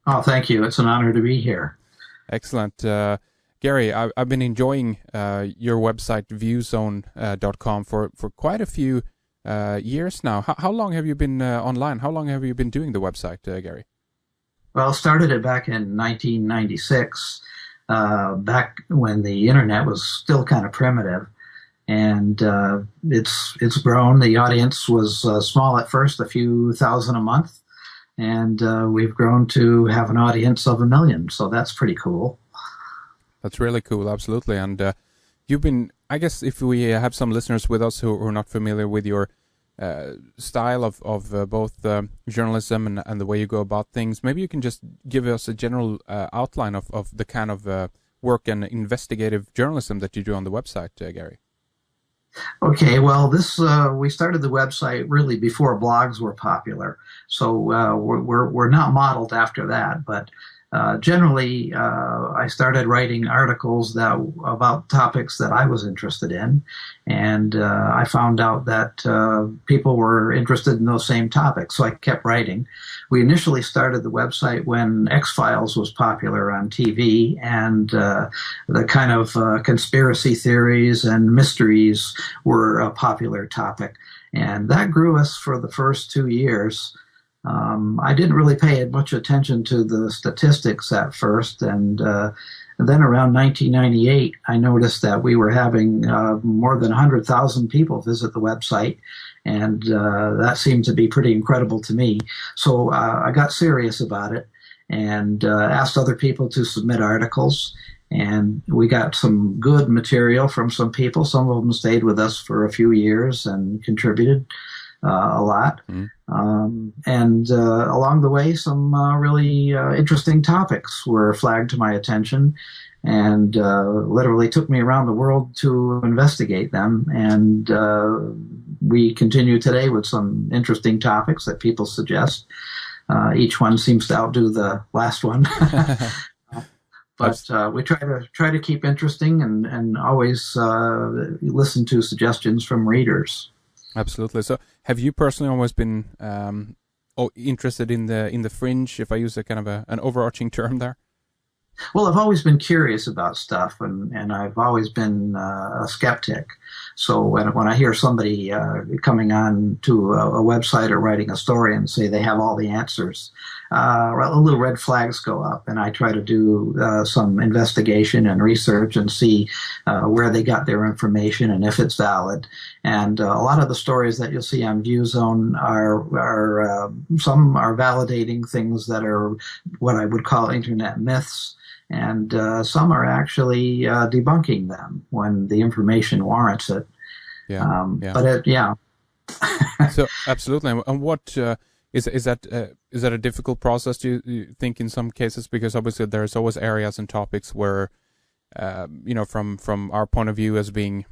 Oh, thank you. It's an honor to be here. Excellent. Gary, I've been enjoying your website viewzone.com for quite a few years now. How long have you been online? How long have you been doing the website, Gary? Well, started it back in 1996, back when the internet was still kind of primitive, and it's grown. The audience was small at first, a few thousand a month, and we've grown to have an audience of 1 million. So that's pretty cool. That's really cool, absolutely. And you've been, I guess, if we have some listeners with us who are not familiar with your style of both journalism and the way you go about things, maybe you can just give us a general outline of the kind of work and investigative journalism that you do on the website, Gary. Okay, well, this we started the website really before blogs were popular, so we're not modeled after that. But generally, I started writing articles that about topics that I was interested in, and I found out that people were interested in those same topics, so I kept writing. We initially started the website when X-Files was popular on TV, and the kind of conspiracy theories and mysteries were a popular topic. And that grew us for the first 2 years. I didn't really pay much attention to the statistics at first, and then around 1998, I noticed that we were having more than 100,000 people visit the website, and that seemed to be pretty incredible to me. So I got serious about it and asked other people to submit articles. And we got some good material from some people. Some of them stayed with us for a few years and contributed a lot. And along the way, some really interesting topics were flagged to my attention and literally took me around the world to investigate them. And we continue today with some interesting topics that people suggest. Each one seems to outdo the last one. But we try to keep interesting and always listen to suggestions from readers. Absolutely. So, have you personally always been interested in the fringe? If I use a kind of an overarching term there. Well, I've always been curious about stuff, and I've always been a skeptic. So when I hear somebody coming on to a website or writing a story and say they have all the answers, little red flags go up, and I try to do some investigation and research and see where they got their information and if it's valid. And a lot of the stories that you'll see on ViewZone are some are validating things that are what I would call internet myths. And some are actually debunking them when the information warrants it. Yeah. But yeah. So absolutely. And what is that? Is that a difficult process? Do you think in some cases? Because obviously there's always areas and topics where, from our point of view as being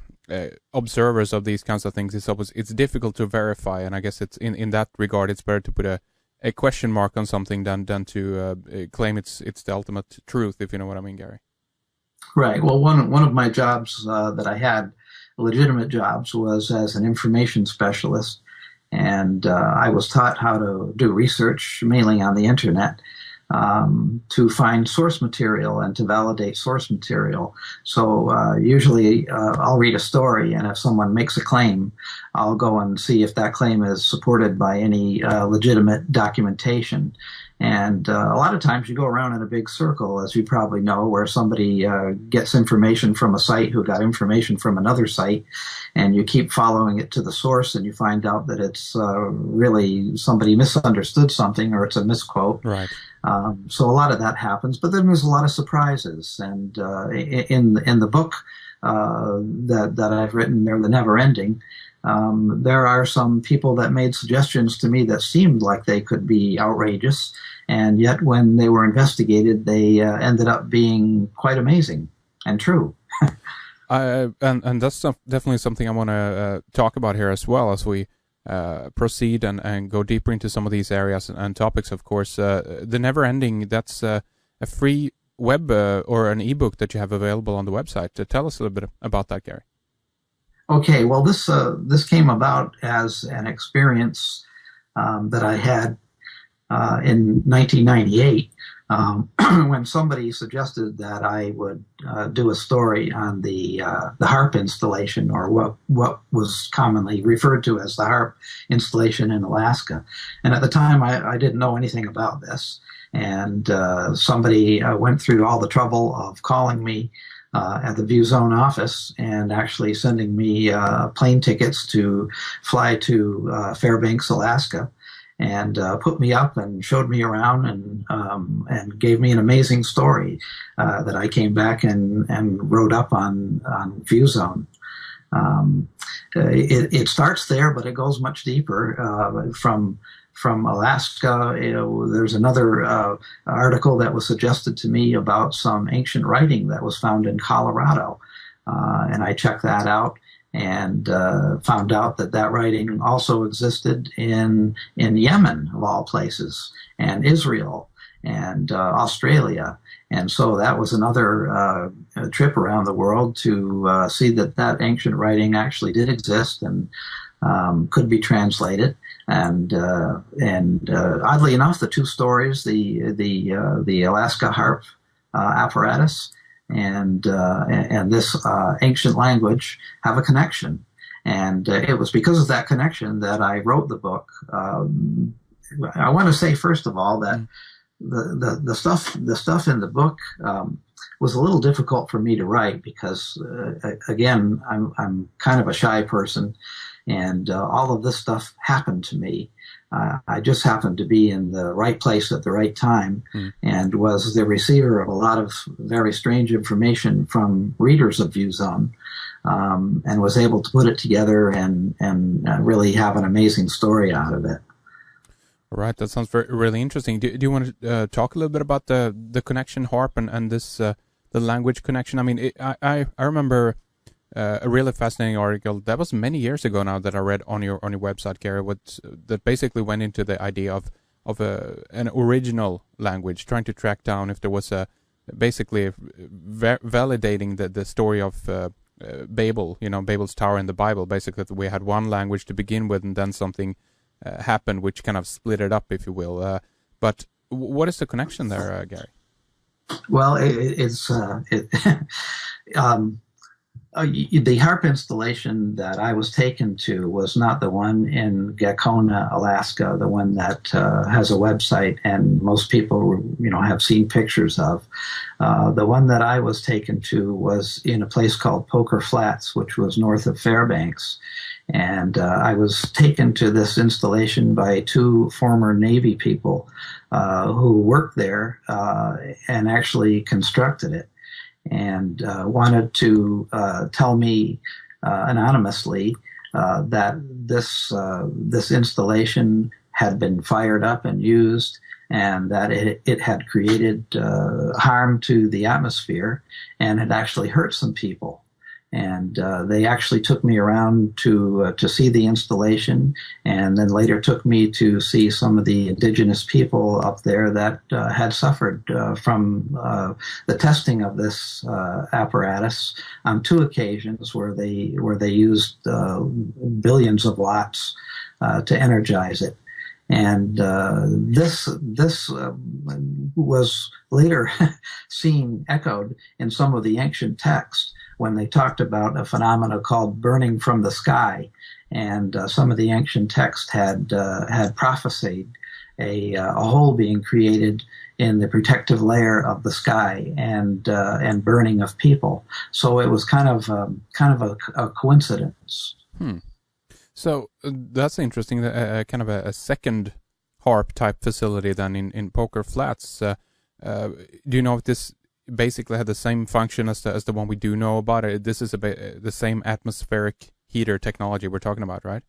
observers of these kinds of things, it's difficult to verify. And I guess it's in that regard, it's better to put a question mark on something than to claim it's the ultimate truth, if you know what I mean, Gary. Right. Well, one of my jobs that I had, legitimate jobs, was as an information specialist, and I was taught how to do research mainly on the internet. To find source material and to validate source material. So usually I'll read a story, and if someone makes a claim, I'll go and see if that claim is supported by any legitimate documentation. And a lot of times you go around in a big circle, as you probably know, where somebody gets information from a site who got information from another site, and you keep following it to the source, and you find out that it's really somebody misunderstood something, or it's a misquote. Right. So a lot of that happens, but then there's a lot of surprises. And in the book that I've written, They're the Never Ending, there are some people that made suggestions to me that seemed like they could be outrageous, and yet when they were investigated, they ended up being quite amazing and true. And that's definitely something I want to talk about here as well as we proceed and go deeper into some of these areas and topics. Of course, the Never Ending, that's a free web or an ebook that you have available on the website. Tell us a little bit about that, Gary. Okay, well, this came about as an experience that I had in 1998. when somebody suggested that I would do a story on the HAARP installation, or what was commonly referred to as the HAARP installation in Alaska. And at the time, I didn't know anything about this. And somebody went through all the trouble of calling me at the View Zone office and actually sending me plane tickets to fly to Fairbanks, Alaska, and put me up and showed me around, and gave me an amazing story that I came back and wrote up on View Zone. It starts there, but it goes much deeper. From Alaska, there's another article that was suggested to me about some ancient writing that was found in Colorado, and I checked that out and found out that writing also existed in Yemen, of all places, and Israel, and Australia. And so that was another trip around the world to see that ancient writing actually did exist and could be translated. And oddly enough, the two stories, the Alaska HAARP apparatus and this ancient language, have a connection. And it was because of that connection that I wrote the book. I want to say, first of all, that the stuff in the book was a little difficult for me to write because, again, I'm kind of a shy person, and all of this stuff happened to me. I just happened to be in the right place at the right time, and was the receiver of a lot of very strange information from readers of View Zone, and was able to put it together and really have an amazing story out of it. All right, that sounds really interesting. Do you want to talk a little bit about the connection HAARP and this the language connection? I mean, I remember a really fascinating article that was many years ago now that I read on your website, Gary, that basically went into the idea of an original language, trying to track down if there was basically validating the story of Babel, Babel's Tower in the Bible. Basically, that we had one language to begin with, and then something happened which kind of split it up, if you will. But what is the connection there, Gary? Well, the HAARP installation that I was taken to was not the one in Gacona, Alaska, the one that has a website and most people, have seen pictures of. The one that I was taken to was in a place called Poker Flats, which was north of Fairbanks. And I was taken to this installation by two former Navy people who worked there and actually constructed it, and wanted to tell me anonymously that this installation had been fired up and used, and that it had created harm to the atmosphere and had actually hurt some people. And they actually took me around to see the installation, and then later took me to see some of the indigenous people up there that had suffered from the testing of this apparatus on two occasions where they used billions of watts to energize it. And this was later seen echoed in some of the ancient texts when they talked about a phenomena called burning from the sky. And some of the ancient texts had prophesied a hole being created in the protective layer of the sky and burning of people. So it was kind of a coincidence. So that's interesting. Kind of a second HAARP type facility than in Poker Flats. Do you know if this basically had the same function as the one we do know about it? This is the same atmospheric heater technology we're talking about, right?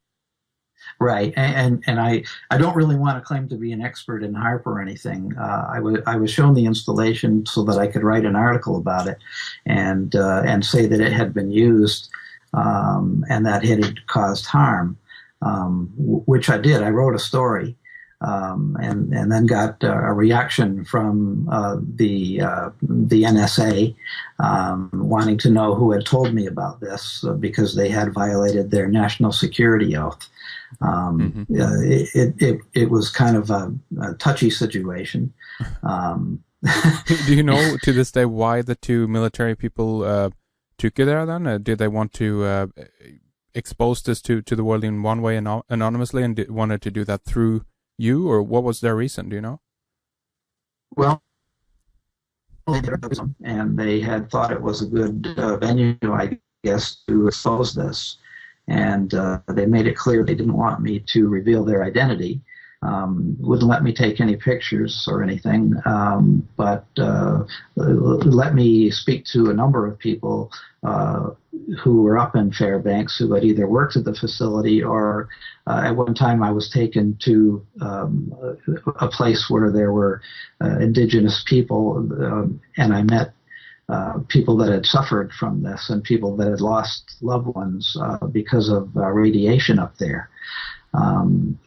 Right, and I don't really want to claim to be an expert in HAARP or anything. I was shown the installation so that I could write an article about it and say that it had been used and that it had caused harm, which I did. I wrote a story. And then got a reaction from the NSA wanting to know who had told me about this because they had violated their national security oath. It was kind of a touchy situation. Do you know to this day why the two military people took you there then? Did they want to expose this to the world in one way anonymously and wanted to do that through you, or what was their reason? Do you know? Well, and they had thought it was a good venue, I guess, to expose this. And they made it clear they didn't want me to reveal their identity. Wouldn't let me take any pictures or anything, but let me speak to a number of people who were up in Fairbanks who had either worked at the facility or at one time I was taken to a place where there were indigenous people, and I met people that had suffered from this and people that had lost loved ones because of radiation up there.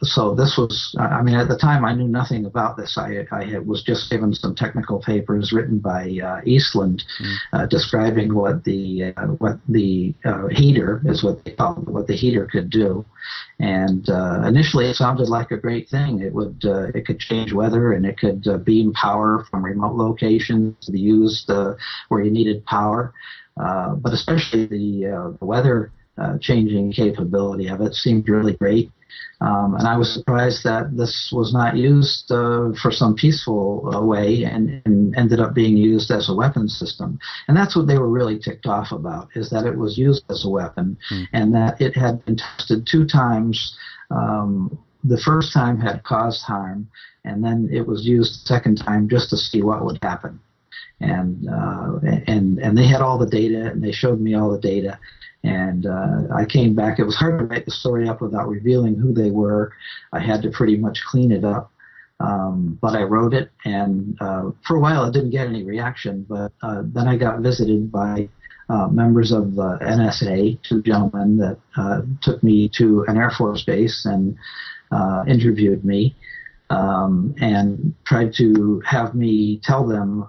So this was, I mean, at the time I knew nothing about this. I was just given some technical papers written by Eastland describing what the heater is, what they called, what the heater could do. And initially it sounded like a great thing. It could change weather, and it could beam power from remote locations to be used where you needed power. But especially the weather changing capability of it seemed really great. And I was surprised that this was not used for some peaceful way and ended up being used as a weapon system. And that's what they were really ticked off about, is that it was used as a weapon and that it had been tested 2 times. The first time had caused harm, and then it was used the second time just to see what would happen. And they had all the data, and they showed me all the data. And I came back. It was hard to write the story up without revealing who they were. I had to pretty much clean it up. But I wrote it, and for a while it didn't get any reaction. But then I got visited by members of the NSA, 2 gentlemen that took me to an Air Force base and interviewed me. And tried to have me tell them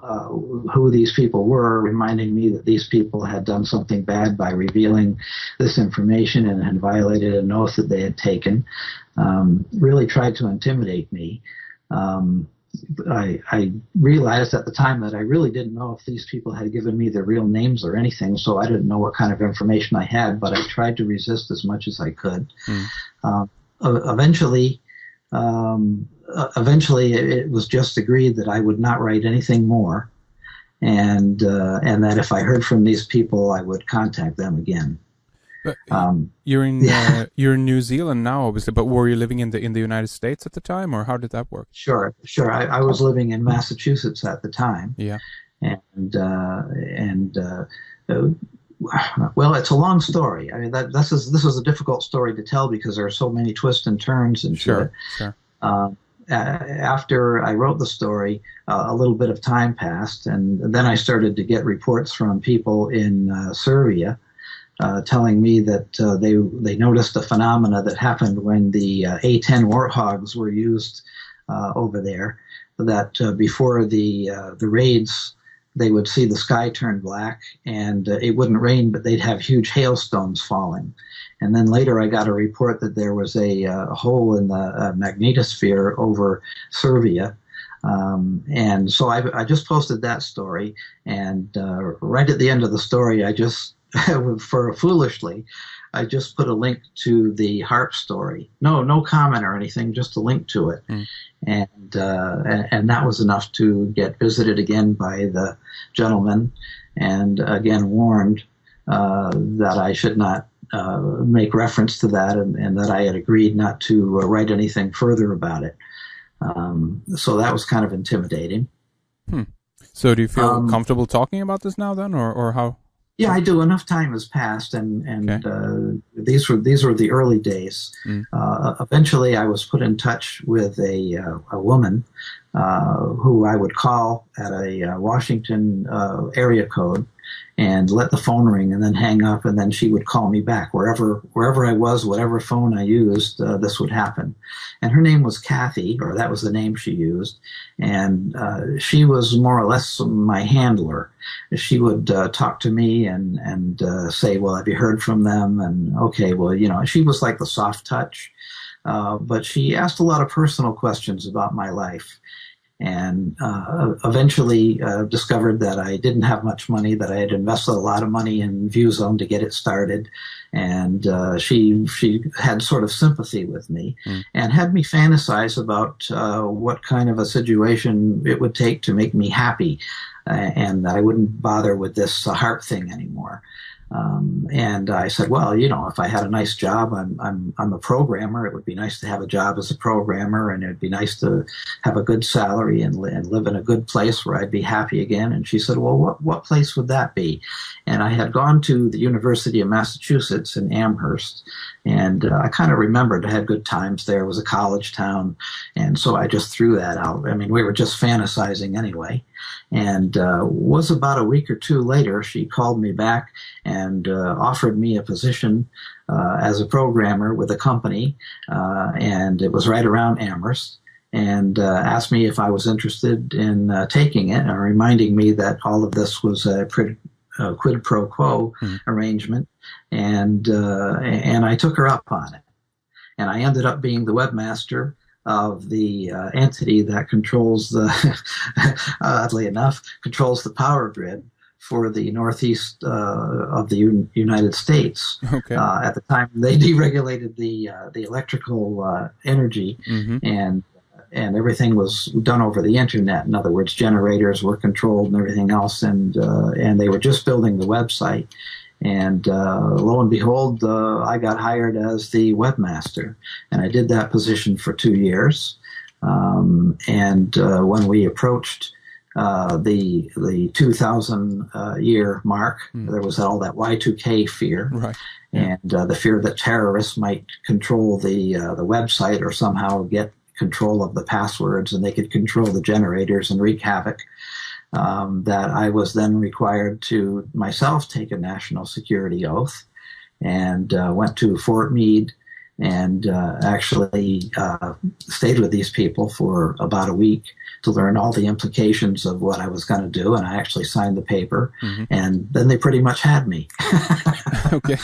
who these people were, reminding me that these people had done something bad by revealing this information and had violated an oath that they had taken. Really tried to intimidate me. I realized at the time that I really didn't know if these people had given me their real names or anything, so I didn't know what kind of information I had, but I tried to resist as much as I could. Eventually, it was just agreed that I would not write anything more, and that if I heard from these people, I would contact them again. But you're in New Zealand now, obviously. But were you living in the United States at the time, or how did that work? Sure. I was living in Massachusetts at the time. Yeah. Well, it's a long story. I mean, this was a difficult story to tell because there are so many twists and turns into it. Sure. After I wrote the story, a little bit of time passed, and then I started to get reports from people in Serbia telling me that they noticed a phenomena that happened when the A-10 Warthogs were used over there, that before the raids, they would see the sky turn black, and it wouldn't rain, but they'd have huge hailstones falling. And then later I got a report that there was a hole in the magnetosphere over Serbia. And so I just posted that story. And right at the end of the story, I just, foolishly, I just put a link to the HAARP story. No comment or anything, just a link to it. And that was enough to get visited again by the gentleman, and again warned that I should not make reference to that, and that I had agreed not to write anything further about it. So that was kind of intimidating. So do you feel comfortable talking about this now then, or how? Yeah, I do. Enough time has passed, and okay. These were the early days. Eventually, I was put in touch with a woman who I would call at a Washington area code and let the phone ring and then hang up, and then she would call me back wherever I was, whatever phone I used. This would happen, and her name was Kathy, or that was the name she used, and she was more or less my handler. She would talk to me and say, "Well, have you heard from them?" And okay, well, she was like the soft touch, but she asked a lot of personal questions about my life. and eventually discovered that I didn't have much money, that I had invested a lot of money in ViewZone to get it started. And she had sort of sympathy with me and had me fantasize about what kind of a situation it would take to make me happy, and I wouldn't bother with this HAARP thing anymore. And I said, well, you know, if I had a nice job, I'm a programmer. It would be nice to have a job as a programmer, and it'd be nice to have a good salary and live in a good place where I'd be happy again. And she said, well, what place would that be? And I had gone to the University of Massachusetts in Amherst, and I kind of remembered I had good times there. It was a college town, and so I just threw that out. I mean, we were just fantasizing anyway. And was about a week or two later, she called me back and offered me a position as a programmer with a company, and it was right around Amherst, and asked me if I was interested in taking it, and reminding me that all of this was a quid pro quo arrangement, and I took her up on it, and I ended up being the webmaster of the entity that controls the, oddly enough, controls the power grid for the northeast of the United States. Okay. At the time, they deregulated the electrical energy, and everything was done over the internet. In other words, generators were controlled and everything else, and they were just building the website. And lo and behold, I got hired as the webmaster, and I did that position for 2 years. And when we approached the 2000 year mark, there was all that Y2K fear, right, and the fear that terrorists might control the website or somehow get control of the passwords, and they could control the generators and wreak havoc. That I was then required to myself take a national security oath, and went to Fort Meade and actually stayed with these people for about a week to learn all the implications of what I was going to do. And I actually signed the paper, and then they pretty much had me. Okay.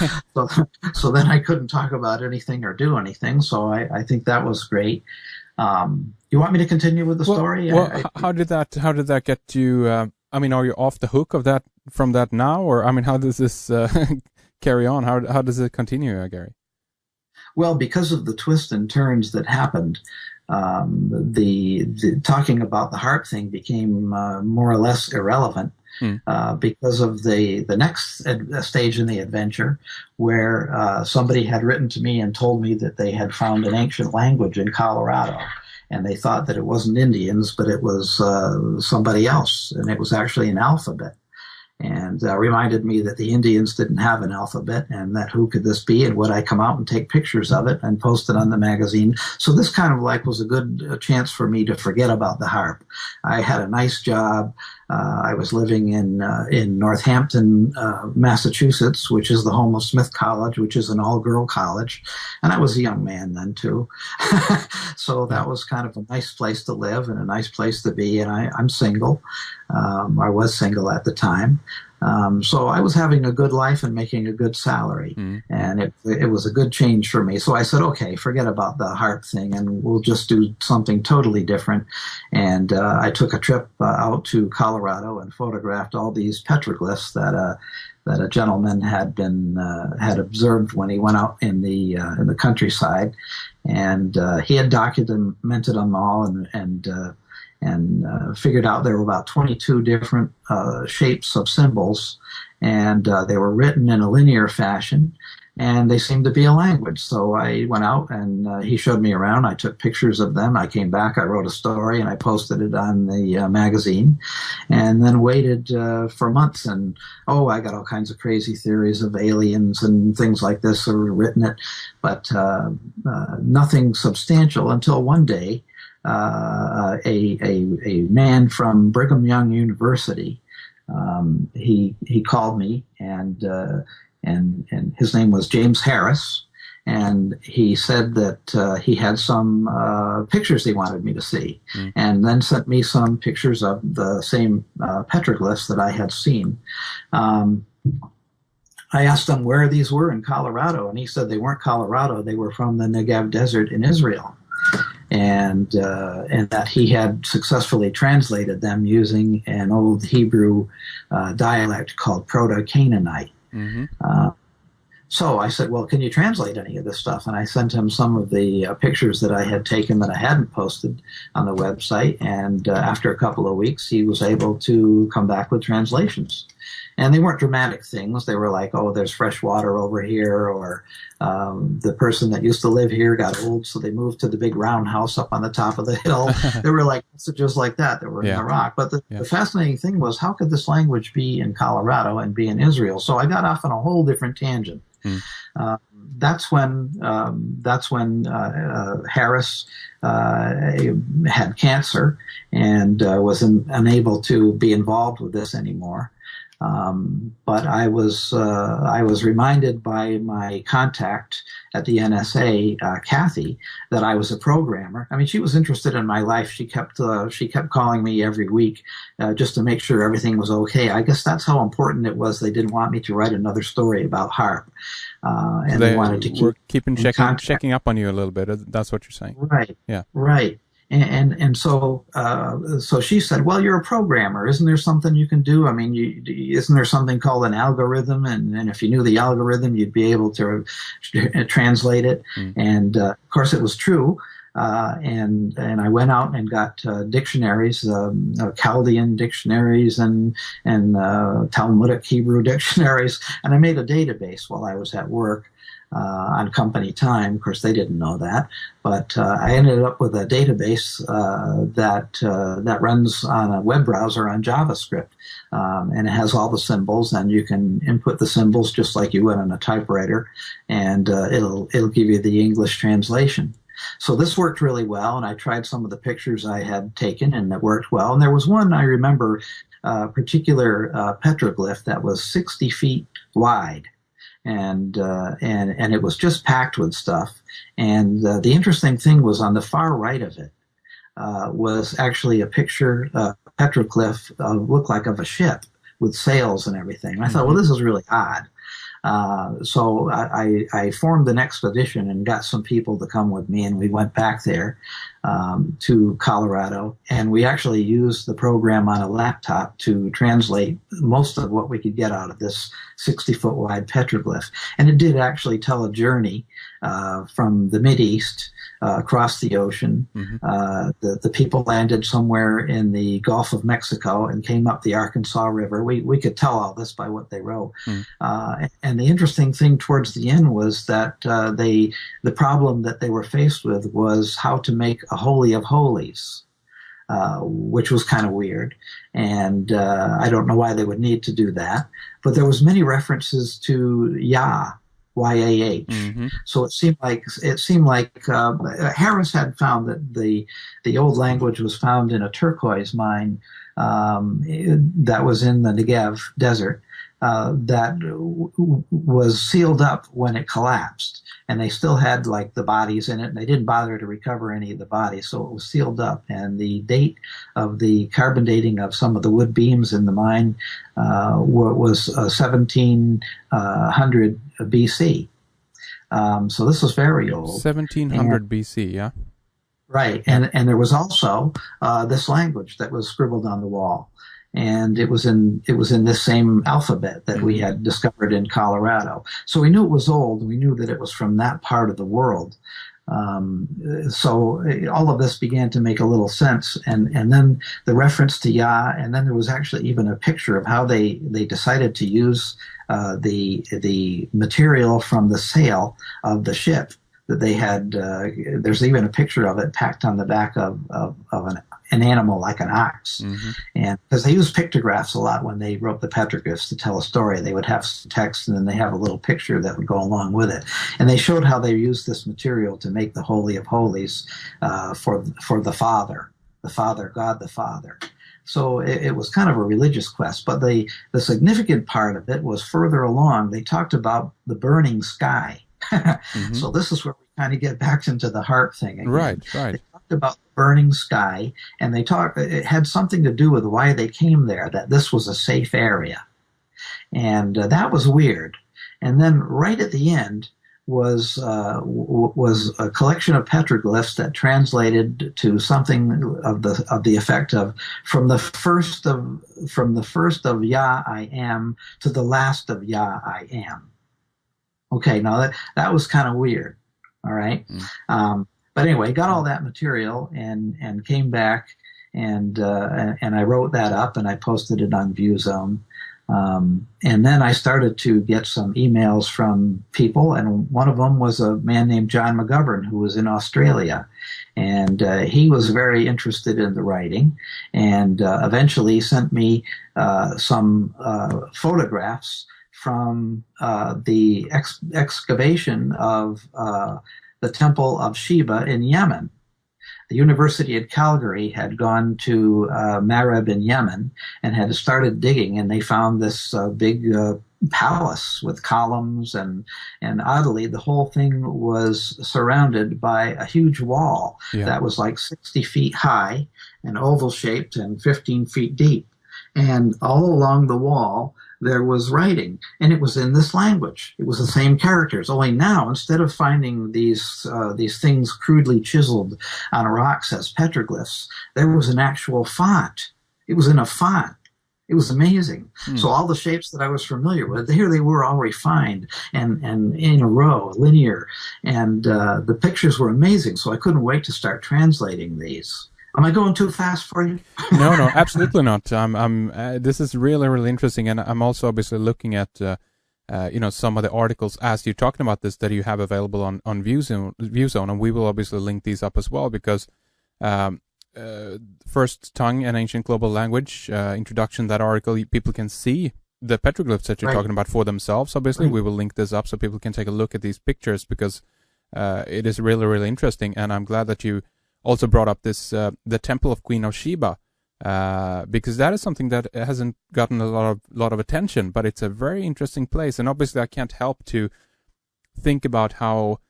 So then I couldn't talk about anything or do anything. So I think that was great. You want me to continue with the story? Well, how did that get you? I mean, are you off the hook of that from that now, or I mean, how does this carry on? How does it continue, Gary? Well, because of the twists and turns that happened, the talking about the HAARP thing became more or less irrelevant. Because of the next stage in the adventure, where somebody had written to me and told me that they had found an ancient language in Colorado, and they thought that it wasn't Indians, but it was somebody else, and it was actually an alphabet. And reminded me that the Indians didn't have an alphabet, and that who could this be, and would I come out and take pictures of it and post it on the magazine. So this kind of like was a good chance for me to forget about the HAARP. I had a nice job. I was living in Northampton, Massachusetts, which is the home of Smith College, which is an all-girl college. And I was a young man then, too. So that was kind of a nice place to live and a nice place to be. And I'm single. I was single at the time. So I was having a good life and making a good salary, and it was a good change for me. So I said, okay, forget about the HAARP thing, and we'll just do something totally different. And I took a trip out to Colorado and photographed all these petroglyphs that a gentleman had observed when he went out in the countryside, and he had documented them all and figured out there were about 22 different shapes of symbols, and they were written in a linear fashion, and they seemed to be a language. So I went out, and he showed me around. I took pictures of them. I came back, I wrote a story, and I posted it on the magazine, and then waited for months. And, I got all kinds of crazy theories of aliens and things like this that were written it, but nothing substantial until one day, a man from Brigham Young University, he called me, and his name was James Harris, and he said that he had some pictures he wanted me to see, and then sent me some pictures of the same petroglyphs that I had seen. I asked him where these were in Colorado, and he said they weren't Colorado, they were from the Negev Desert in Israel. and that he had successfully translated them using an old Hebrew dialect called Proto-Canaanite. Mm-hmm. So I said, well, can you translate any of this stuff? And I sent him some of the pictures that I had taken that I hadn't posted on the website. And after a couple of weeks, he was able to come back with translations. And they weren't dramatic things. They were like, oh, there's fresh water over here, or the person that used to live here got old, so they moved to the big roundhouse up on the top of the hill. There were like messages like that were in Iraq. But the fascinating thing was, how could this language be in Colorado and be in Israel? So I got off on a whole different tangent. That's when Harris had cancer and was unable to be involved with this anymore. But I was reminded by my contact at the NSA, Kathy, that I was a programmer. I mean, she was interested in my life. She kept calling me every week just to make sure everything was okay. I guess that's how important it was. They didn't want me to write another story about HAARP, and they wanted to keep checking up on you a little bit. That's what you're saying, right? Yeah, right. And so she said, well, you're a programmer. Isn't there something you can do? I mean, isn't there something called an algorithm? And if you knew the algorithm, you'd be able to translate it. And of course, it was true. And I went out and got dictionaries, Chaldean dictionaries and Talmudic Hebrew dictionaries. And I made a database while I was at work. On company time. Of course, they didn't know that, but I ended up with a database that runs on a web browser on JavaScript, and it has all the symbols, and you can input the symbols just like you would on a typewriter, and it'll give you the English translation. So this worked really well, and I tried some of the pictures I had taken, and it worked well. And there was one I remember, particular petroglyph that was 60 feet wide. And it was just packed with stuff. And the interesting thing was, on the far right of it was actually a picture, petroglyph, looked like of a ship with sails and everything. And I thought, well, this is really odd. So I formed an expedition and got some people to come with me, and we went back there to Colorado, and we actually used the program on a laptop to translate most of what we could get out of this 60-foot wide petroglyph. And it did actually tell a journey from the Mideast across the ocean. The people landed somewhere in the Gulf of Mexico and came up the Arkansas River. We could tell all this by what they wrote. And the interesting thing towards the end was that the problem that they were faced with was how to make a Holy of Holies, which was kind of weird. And I don't know why they would need to do that. But there was many references to Yah, Y-A-H. So it seemed like Harris had found that the old language was found in a turquoise mine that was in the Negev desert that was sealed up when it collapsed, and they still had like the bodies in it, and they didn't bother to recover any of the bodies, so it was sealed up. And the date of the carbon dating of some of the wood beams in the mine was 1700 BC. So this was very old. 1700 BC, yeah. Right, and there was also this language that was scribbled on the wall, and it was in this same alphabet that we had discovered in Colorado. So we knew it was old, and we knew that it was from that part of the world. So all of this began to make a little sense, and then the reference to Yah, and then there was actually even a picture of how they decided to use the material from the sail of the ship that they had. There's even a picture of it packed on the back of an animal like an ox. And because they used pictographs a lot when they wrote the petroglyphs to tell a story, they would have some text and then they have a little picture that would go along with it. And they showed how they used this material to make the Holy of Holies for the Father, God the Father. So it was kind of a religious quest, but the significant part of it was further along. They talked about the burning sky. So this is where we kind of get back into the HAARP thing again. Right. They talked about the burning sky, and it had something to do with why they came there, that this was a safe area. And that was weird. And then right at the end, was a collection of petroglyphs that translated to something of the effect of from the first of Yah I am to the last of Yah I am. Okay, now that was kind of weird. All right. But anyway, got all that material and came back and I wrote that up and I posted it on ViewZone. And then I started to get some emails from people, and one of them was a man named John McGovern who was in Australia. And he was very interested in the writing and eventually sent me some photographs from the excavation of the Temple of Sheba in Yemen. The University of Calgary had gone to Marib in Yemen and had started digging, and they found this big palace with columns, and oddly, the whole thing was surrounded by a huge wall that was like 60 feet high and oval-shaped and 15 feet deep. And all along the wall, there was writing, and it was in this language. It was the same characters, only now, instead of finding these things crudely chiseled on rocks as petroglyphs, there was an actual font. It was in a font. It was amazing. So all the shapes that I was familiar with, here they were all refined and in a row, linear, and the pictures were amazing, so I couldn't wait to start translating these. Am I going too fast for you? No, absolutely not. This is really, really interesting, and I'm also obviously looking at, some of the articles as you're talking about this that you have available on ViewZone, and we will obviously link these up as well because First Tongue and Ancient Global Language introduction, that article, people can see the petroglyphs that you're talking about for themselves. Obviously, we will link this up so people can take a look at these pictures because it is really, really interesting, and I'm glad that you also brought up this the Temple of Queen of Sheba, because that is something that hasn't gotten a lot of attention, but it's a very interesting place. And obviously, I can't help to think about how,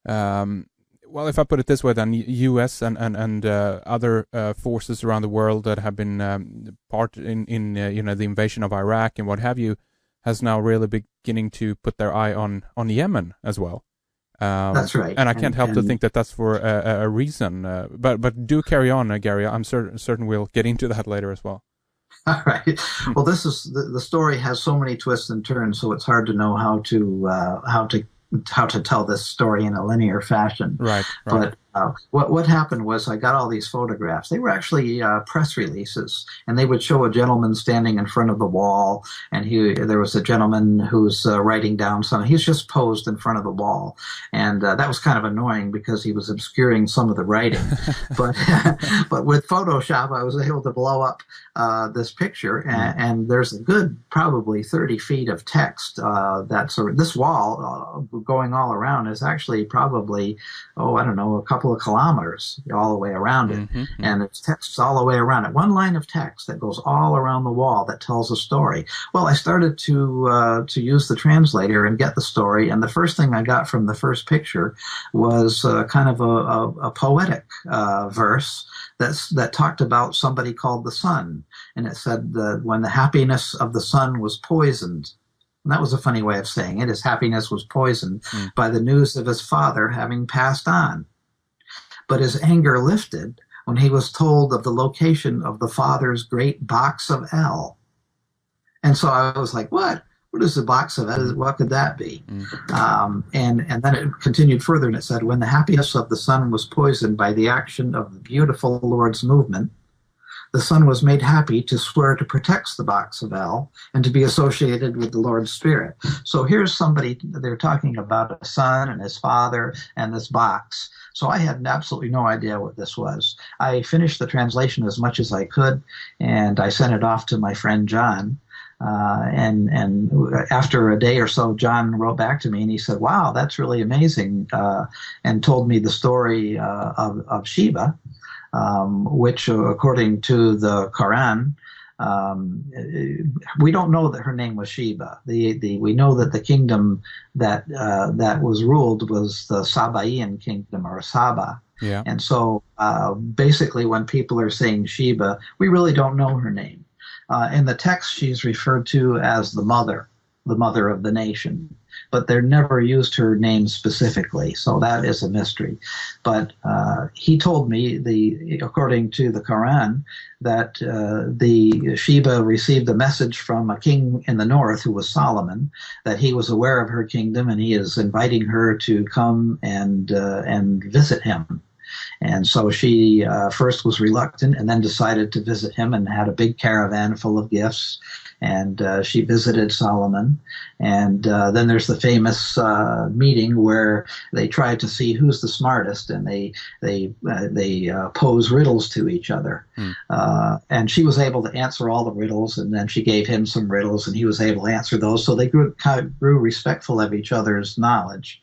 well, if I put it this way, then U.S. and other forces around the world that have been part in the invasion of Iraq and what have you, has now really beginning to put their eye on Yemen as well. That's right. And I can't help to think that that's for a reason. But do carry on, Gary. I'm certain we'll get into that later as well. All right. Well, this is the story has so many twists and turns, so it's hard to know how to tell this story in a linear fashion. Right. But what happened was I got all these photographs. They were actually press releases, and they would show a gentleman standing in front of the wall, and there was a gentleman who's writing down something. He's just posed in front of the wall, and that was kind of annoying because he was obscuring some of the writing. But with Photoshop, I was able to blow up this picture, and there's a good probably 30 feet of text. This wall going all around is actually probably, a couple of kilometers all the way around it. And it's text all the way around it. One line of text that goes all around the wall that tells a story. Well, I started to use the translator and get the story, and the first thing I got from the first picture was kind of a poetic verse that talked about somebody called the sun. And it said that when the happiness of the sun was poisoned, and that was a funny way of saying it, his happiness was poisoned by the news of his father having passed on. But his anger lifted when he was told of the location of the father's great box of L. And so I was like, what? What is the box of L? What could that be? And then it continued further, and it said, when the happiness of the sun was poisoned by the action of the beautiful Lord's movement, the son was made happy to swear to protect the box of L and to be associated with the Lord's Spirit. So here's somebody, they're talking about a son and his father and this box. So I had absolutely no idea what this was. I finished the translation as much as I could, and I sent it off to my friend John. And after a day or so, John wrote back to me and he said, wow, that's really amazing, and told me the story of Sheba. Which, according to the Quran, we don't know that her name was Sheba. We know that the kingdom that was ruled was the Sabaean kingdom, or Saba. Yeah. And so, basically, when people are saying Sheba, we really don't know her name. In the text, she's referred to as the mother of the nation. but they're never used her name specifically, so that is a mystery. But he told me, according to the Quran, that the Sheba received a message from a king in the north who was Solomon, that he was aware of her kingdom and he is inviting her to come and visit him. And so she first was reluctant and then decided to visit him and had a big caravan full of gifts. And she visited Solomon. And then there's the famous meeting where they try to see who's the smartest, and they pose riddles to each other. And she was able to answer all the riddles, and then she gave him some riddles, and he was able to answer those. So they grew respectful of each other's knowledge.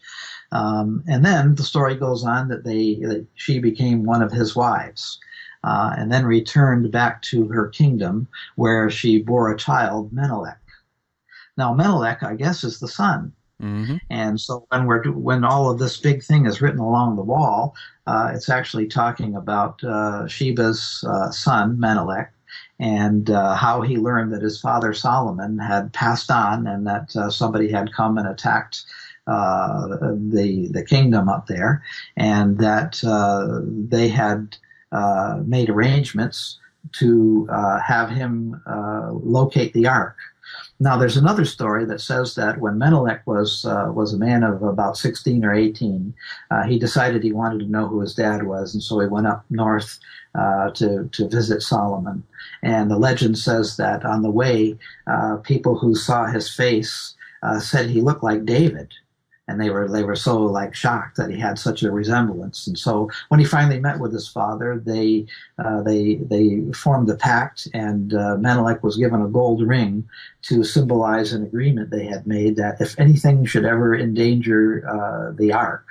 And then the story goes on that she became one of his wives, and then returned back to her kingdom, where she bore a child, Menelik. Now, Menelik, I guess, is the son. Mm-hmm. And so when all of this big thing is written along the wall, it's actually talking about Sheba's son, Menelik, and how he learned that his father Solomon had passed on, and that somebody had come and attacked the kingdom up there, and that they had made arrangements to have him locate the Ark. Now, there's another story that says that when Menelik was a man of about 16 or 18, he decided he wanted to know who his dad was, and so he went up north to visit Solomon. And the legend says that on the way, people who saw his face said he looked like David. And they were so like shocked that he had such a resemblance. And so when he finally met with his father, they formed a pact, and Menelik was given a gold ring to symbolize an agreement they had made that if anything should ever endanger the Ark,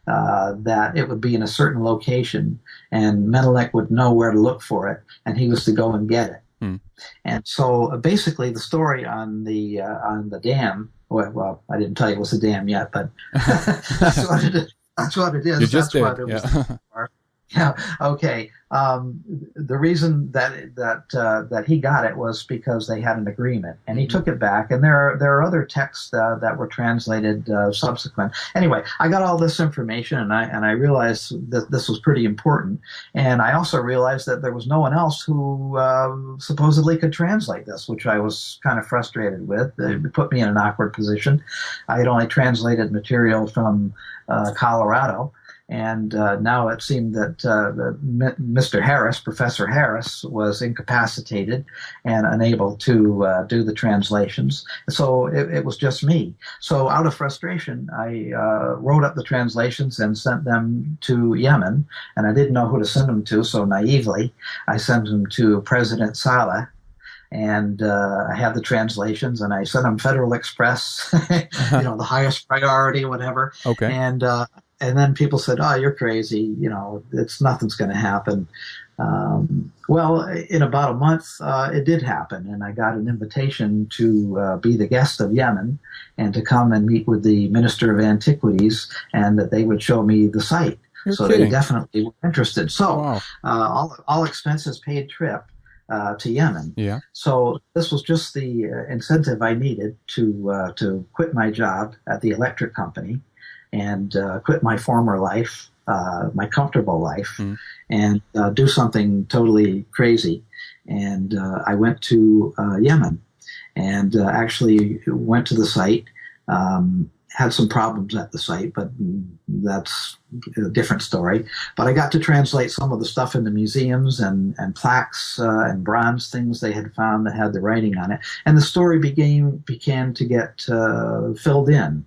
that it would be in a certain location, and Menelik would know where to look for it, and he was to go and get it. And so basically the story on the dam. Well, I didn't tell you it was a dam yet, but that's what it is. That's what it is. You just that's did. What it was. Yeah. Okay. The reason that he got it was because they had an agreement, and he took it back. And there are other texts that were translated subsequent. Anyway, I got all this information, and I realized that this was pretty important. And I also realized that there was no one else who supposedly could translate this, which I was kind of frustrated with. It put me in an awkward position. I had only translated material from Colorado. And now it seemed that Mr. Harris, Professor Harris, was incapacitated and unable to do the translations. So it was just me. So out of frustration, I wrote up the translations and sent them to Yemen. And I didn't know who to send them to, so naively, I sent them to President Saleh. And I had the translations, and I sent them Federal Express, the highest priority, whatever. Okay. And then people said, "Oh, you're crazy. Nothing's going to happen." Well, in about a month, it did happen, and I got an invitation to be the guest of Yemen and to come and meet with the Minister of Antiquities, and that they would show me the site. So they definitely were interested. So all expenses paid trip to Yemen. Yeah. So this was just the incentive I needed to quit my job at the electric company and quit my former life, my comfortable life, and do something totally crazy. And I went to Yemen and actually went to the site, had some problems at the site, but that's a different story. But I got to translate some of the stuff in the museums and plaques and bronze things they had found that had the writing on it. And the story began to get filled in.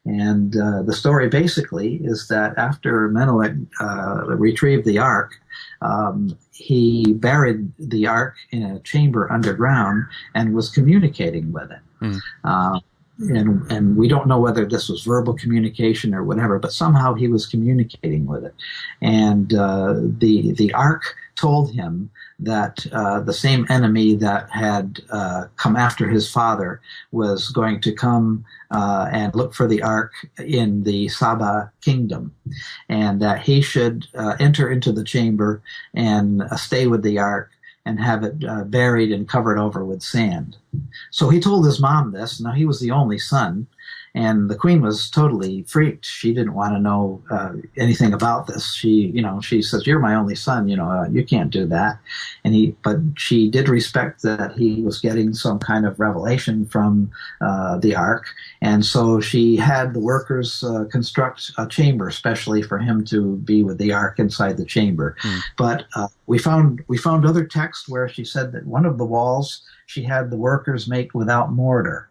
And the story basically is that after Menelik retrieved the Ark, he buried the Ark in a chamber underground and was communicating with it. And we don't know whether this was verbal communication or whatever, but somehow he was communicating with it. And the Ark told him that the same enemy that had come after his father was going to come and look for the Ark in the Saba kingdom, and that he should enter into the chamber and stay with the Ark and have it buried and covered over with sand. So he told his mom this. Now, he was the only son, and the queen was totally freaked. She didn't want to know anything about this. She says, "You're my only son. You can't do that." But she did respect that he was getting some kind of revelation from the Ark, and so she had the workers construct a chamber specially for him to be with the Ark inside the chamber. But we found other texts where she said that one of the walls she had the workers make without mortar,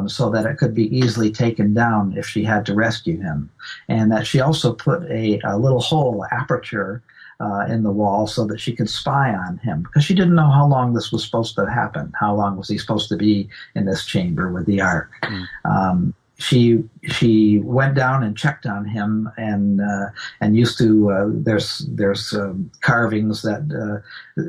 so that it could be easily taken down if she had to rescue him. And that she also put a little hole, aperture, in the wall so that she could spy on him, because she didn't know how long this was supposed to happen. How long was he supposed to be in this chamber with the Ark? She went down and checked on him, and used to there's carvings that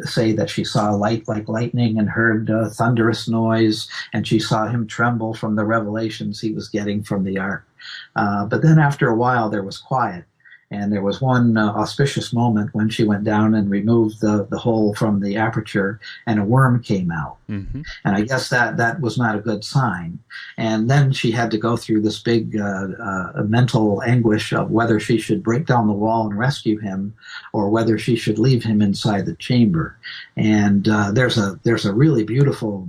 say that she saw light like lightning and heard thunderous noise, and she saw him tremble from the revelations he was getting from the Ark. But then after a while there was quiet. And there was one auspicious moment when she went down and removed the hole from the aperture, and a worm came out. And I guess that was not a good sign. And then she had to go through this big mental anguish of whether she should break down the wall and rescue him, or whether she should leave him inside the chamber. And there's a really beautiful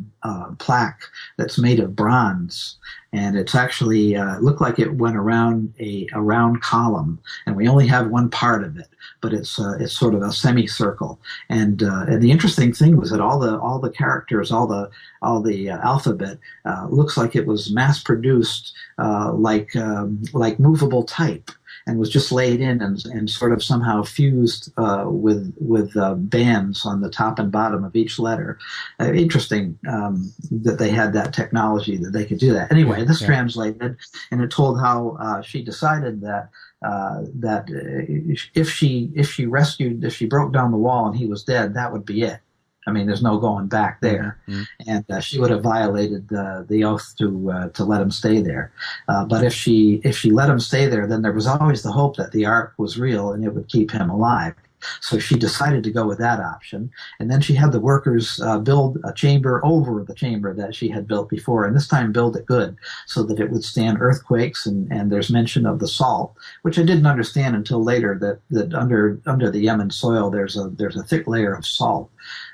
plaque that's made of bronze. And it's actually looked like it went around a round column, and we only have one part of it, but it's sort of a semicircle. And the interesting thing was that all the characters, all the alphabet looks like it was mass produced like movable type, and was just laid in and sort of somehow fused with bands on the top and bottom of each letter. Interesting that they had that technology that they could do that. Anyway, this translated, and it told how she decided that if she broke down the wall and he was dead, that would be it. I mean, there's no going back there, and she would have violated the oath to let him stay there. But if she let him stay there, then there was always the hope that the Ark was real and it would keep him alive. So she decided to go with that option, and then she had the workers build a chamber over the chamber that she had built before, and this time build it good so that it would stand earthquakes. And there's mention of the salt, which I didn't understand until later, that under the Yemen soil there's a thick layer of salt.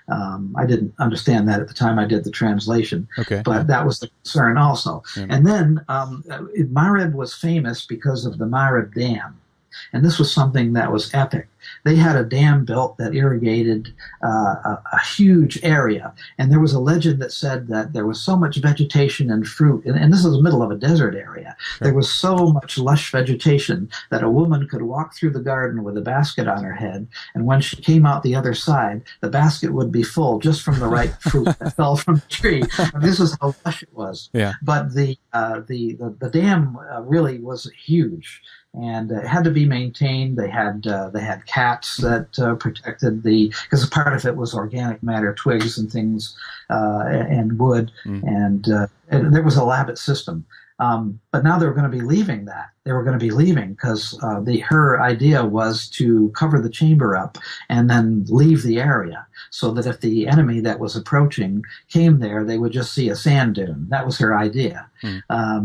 I didn't understand that at the time I did the translation, but that was the concern also. And then Marib was famous because of the Marib Dam. And this was something that was epic. They had a dam built that irrigated a huge area. And there was a legend that said that there was so much vegetation and fruit, and this is the middle of a desert area. There was so much lush vegetation that a woman could walk through the garden with a basket on her head, and when she came out the other side, the basket would be full just from the right fruit that fell from the tree. And this is how lush it was. But the dam really was huge. And it had to be maintained. They had cats that protected because part of it was organic matter, twigs and things, and wood, and there was a labbit system. But now they were going to be leaving that. They were going to be leaving because her idea was to cover the chamber up and then leave the area, so that if the enemy that was approaching came there, they would just see a sand dune. That was her idea.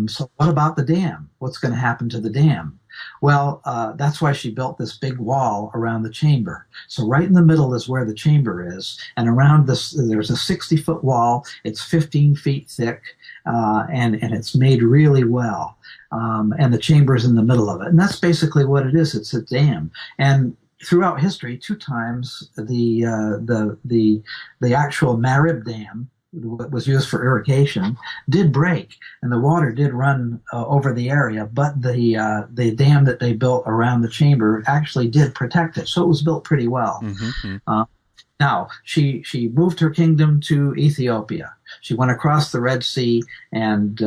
So what about the dam? What's going to happen to the dam? Well, that's why she built this big wall around the chamber. So right in the middle is where the chamber is, and around this there's a 60-foot wall. It's 15 feet thick, and it's made really well. And the chamber is in the middle of it, and that's basically what it is. It's a dam. And throughout history, 2 times the actual Marib Dam, what was used for irrigation, did break, and the water did run over the area, but the dam that they built around the chamber actually did protect it, so it was built pretty well. Now, she moved her kingdom to Ethiopia. She went across the Red Sea and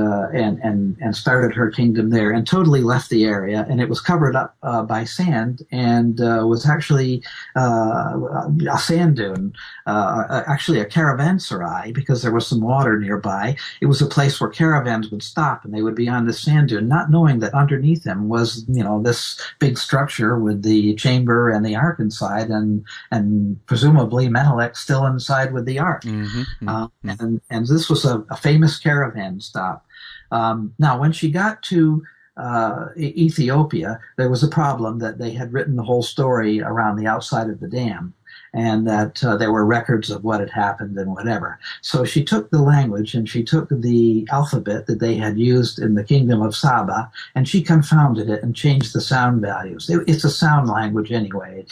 started her kingdom there, and totally left the area. And it was covered up by sand, and was actually a sand dune, actually a caravanserai, because there was some water nearby. It was a place where caravans would stop, and they would be on the sand dune, not knowing that underneath them was, this big structure with the chamber and the Ark inside, and presumably Menelik still inside with the Ark. and this was a famous caravan stop. Now, when she got to Ethiopia, there was a problem that they had written the whole story around the outside of the dam, and that there were records of what had happened and whatever. So she took the language and she took the alphabet that they had used in the kingdom of Saba, and she confounded it and changed the sound values. It's a sound language anyway.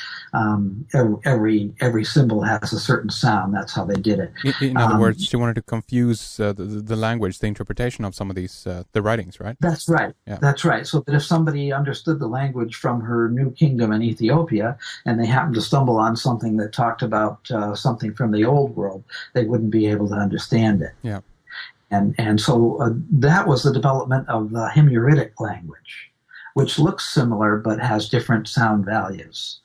Every symbol has a certain sound. That's how they did it. In other words, she wanted to confuse the language, the interpretation of some of these the writings, right? That's right. Yeah. That's right. So that if somebody understood the language from her new kingdom in Ethiopia, and they happened to stumble on something that talked about something from the old world, they wouldn't be able to understand it. Yeah. And so that was the development of the Himyaritic language, which looks similar but has different sound values.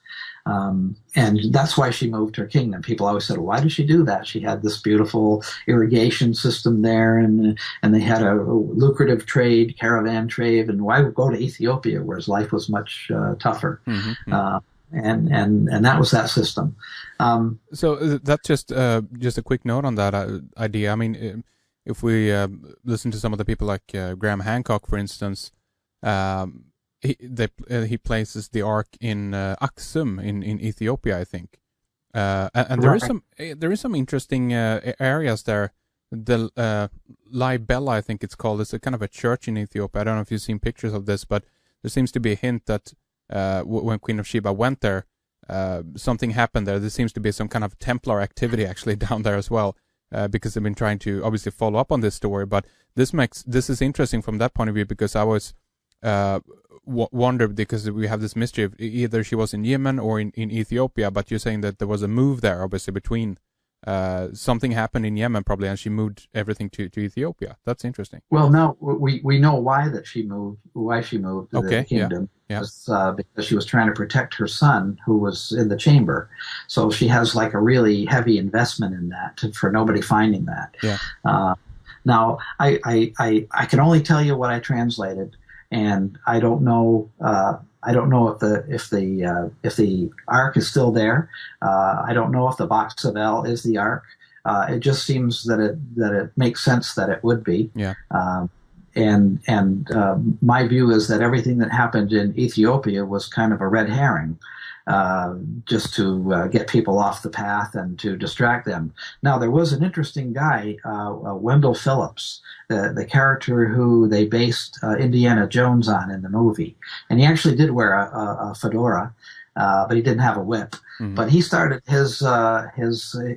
And that's why she moved her kingdom. People always said, well, why did she do that? She had this beautiful irrigation system there, and they had a lucrative trade, caravan trade, and why go to Ethiopia, whereas life was much tougher? Mm-hmm. And that was that system. So that's just a quick note on that idea. I mean, if we listen to some of the people like Graham Hancock, for instance, he places the ARK in Aksum in Ethiopia, I think, and there is some interesting areas there. The Libella, I think it's called, is a kind of a church in Ethiopia. I don't know if you've seen pictures of this, but there seems to be a hint that when Queen of Sheba went there, something happened there. There seems to be some kind of Templar activity actually down there as well, because they've been trying to obviously follow up on this story. But this is interesting from that point of view, because I was wondered, because we have this mystery of either she was in Yemen or in Ethiopia, but you're saying that there was a move there, obviously, between something happened in Yemen probably, and she moved everything to Ethiopia. That's interesting. Well, now we know why she moved to the kingdom. Yeah. Because she was trying to protect her son, who was in the chamber. So she has like a really heavy investment in that for nobody finding that. Yeah. Now I can only tell you what I translated, and I don't know. I don't know if the ARK is still there. I don't know if the box of L is the ARK. It just seems that it makes sense that it would be. Yeah. And my view is that everything that happened in Ethiopia was kind of a red herring, just to get people off the path and to distract them. Now, there was an interesting guy, Wendell Phillips, the character who they based Indiana Jones on in the movie. And he actually did wear a fedora, but he didn't have a whip. Mm-hmm. But he started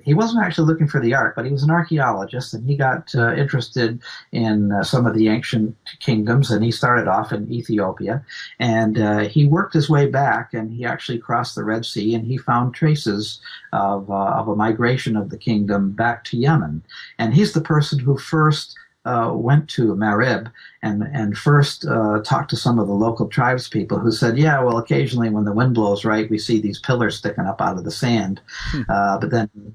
he wasn't actually looking for the ARK, but he was an archaeologist, and he got interested in some of the ancient kingdoms, and he started off in Ethiopia, and he worked his way back, and he actually crossed the Red Sea, and he found traces of a migration of the kingdom back to Yemen. And he's the person who first went to Marib and first talked to some of the local tribes people, who said, yeah, well, occasionally when the wind blows right, we see these pillars sticking up out of the sand. But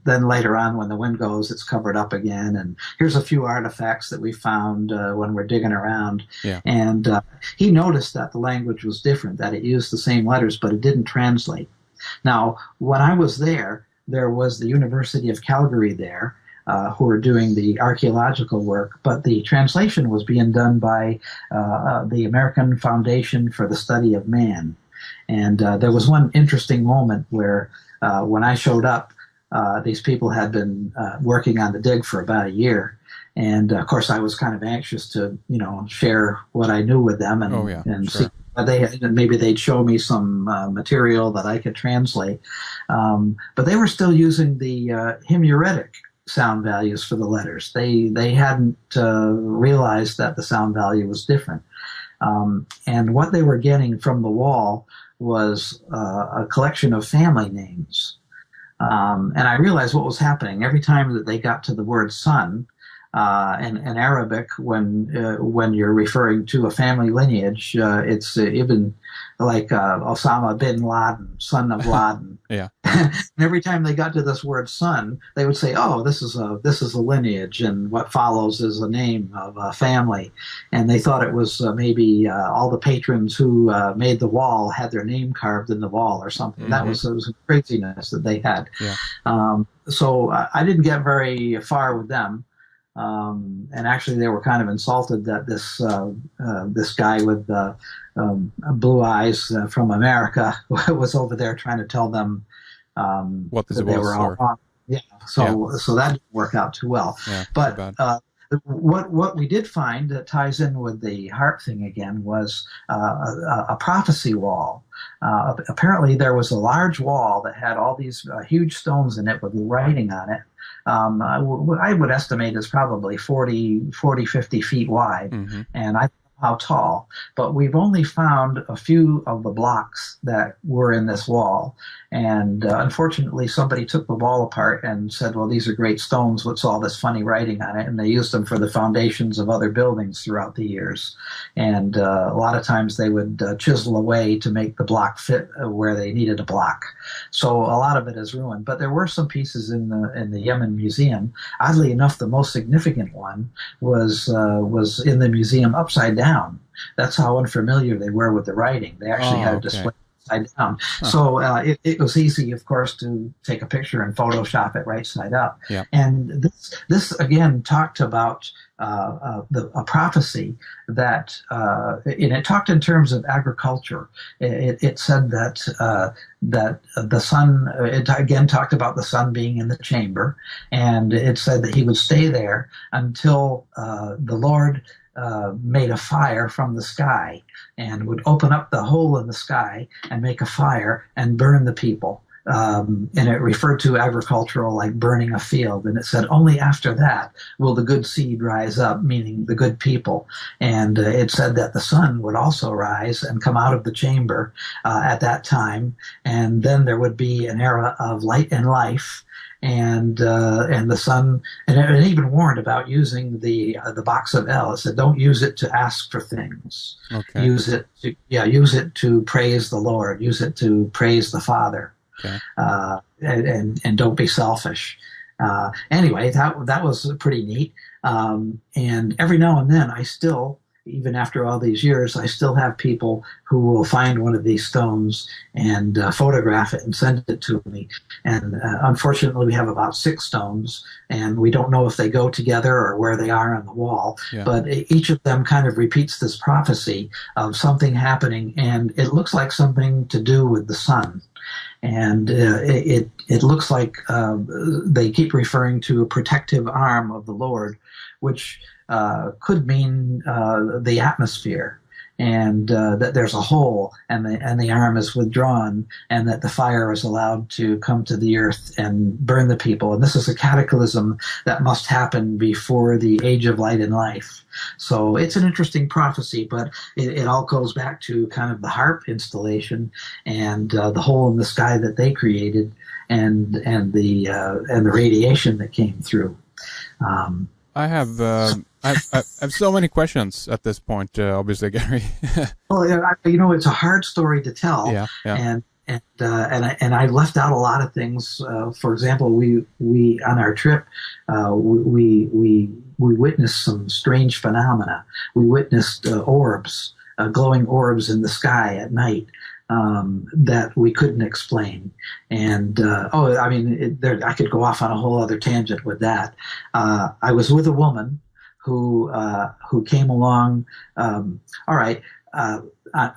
then later on, when the wind goes, it's covered up again. And here's a few artifacts that we found when we're digging around. Yeah. And he noticed that the language was different, that it used the same letters, but it didn't translate. Now, when I was there was the University of Calgary there, who were doing the archaeological work, but the translation was being done by the American Foundation for the Study of Man. And there was one interesting moment where when I showed up, these people had been working on the dig for about a year. And of course, I was kind of anxious to, share what I knew with them and see. Maybe they'd show me some material that I could translate. But they were still using the Himyaritic sound values for the letters. They hadn't realized that the sound value was different. And what they were getting from the wall was a collection of family names. And I realized what was happening. Every time that they got to the word son, in Arabic, when you're referring to a family lineage, it's Ibn, like Osama bin Laden, son of Laden. Yeah. And every time they got to this word son, they would say, "Oh, this is a lineage, and what follows is a name of a family." And they thought it was maybe all the patrons who made the wall had their name carved in the wall or something. Mm-hmm. That was a craziness that they had. Yeah. So I didn't get very far with them. And actually, they were kind of insulted that this guy with blue eyes from America was over there trying to tell them what this that they was, were all wrong. Yeah, so that didn't work out too well. Yeah, too But bad. what we did find that ties in with the HAARP thing again was a prophecy wall. Apparently, there was a large wall that had all these huge stones in it with writing on it. I would estimate it's probably 40, 50 feet wide, Mm-hmm. and I don't know how tall. But we've only found a few of the blocks that were in this wall. And unfortunately, somebody took the wall apart and said, well, these are great stones. What's all this funny writing on it? And they used them for the foundations of other buildings throughout the years. And a lot of times they would chisel away to make the block fit where they needed a block. So a lot of it is ruined. But there were some pieces in the Yemen Museum. Oddly enough, the most significant one was in the museum upside down. That's how unfamiliar they were with the writing. They actually had a display upside down. Huh. So it was easy, of course, to take a picture and Photoshop it right side up. Yeah. And this again talked about a prophecy that, and it talked in terms of agriculture. It said that the sun, it again talked about the sun being in the chamber, and it said that he would stay there until the Lord made a fire from the sky and would open up the hole in the sky and make a fire and burn the people. And it referred to agricultural like burning a field. And it said only after that will the good seed rise up, meaning the good people. And it said that the sun would also rise and come out of the chamber at that time. And then there would be an era of light and life. And the sun, and it even warned about using the box of El. It said, don't use it to ask for things. Okay. Use it to praise the Lord. Use it to praise the Father. Okay. And don't be selfish. Anyway, that was pretty neat. And every now and then, I still, even after all these years, I still have people who will find one of these stones and photograph it and send it to me. And unfortunately, we have about 6 stones, and we don't know if they go together or where they are on the wall. Yeah. But each of them kind of repeats this prophecy of something happening, and it looks like something to do with the sun. And it looks like they keep referring to a protective arm of the Lord, which could mean the atmosphere, and that there's a hole and the arm is withdrawn, and that the fire is allowed to come to the earth and burn the people. And this is a cataclysm that must happen before the age of light and life. So it's an interesting prophecy, but it all goes back to kind of the HAARP installation and the hole in the sky that they created, and the radiation that came through. I have so many questions at this point, obviously, Gary. Well, it's a hard story to tell. Yeah. And I left out a lot of things. For example, we on our trip, we witnessed some strange phenomena. We witnessed orbs, glowing orbs in the sky at night. That we couldn't explain. And, I could go off on a whole other tangent with that. I was with a woman who came along. I